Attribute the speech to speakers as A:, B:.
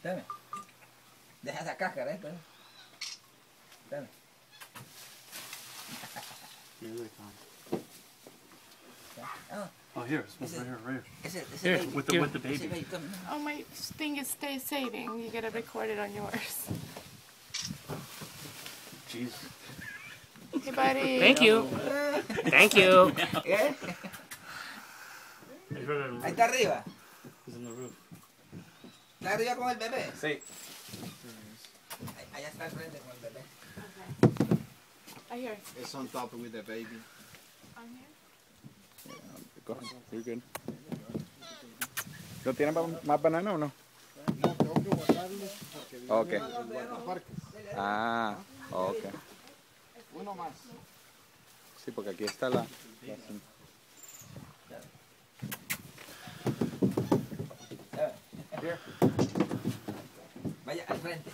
A: Dame. Deja esa cáscara, Dame.
B: Oh, here, it's right here.
A: Here,
B: baby. With the baby.
C: Oh, my thing is saving. You gotta record it on yours.
B: Jeez.
C: Hey, buddy.
D: Thank you. Thank you.
A: ¿Qué? Ahí está arriba.
B: He's on the roof.
A: ¿Está arriba con el bebé?
B: Sí.
A: Allá está al frente con el bebé.
C: Okay. I hear.
E: It's on top with the baby.
C: On here?
F: Go ahead. You're good. ¿No tiene más banana o no?
E: No, tengo que guardarlos porque viene
F: Ok.
E: el guardaparques.
F: Ah, ok.
E: Uno más.
F: Sí, porque aquí está la...
A: Vaya al frente.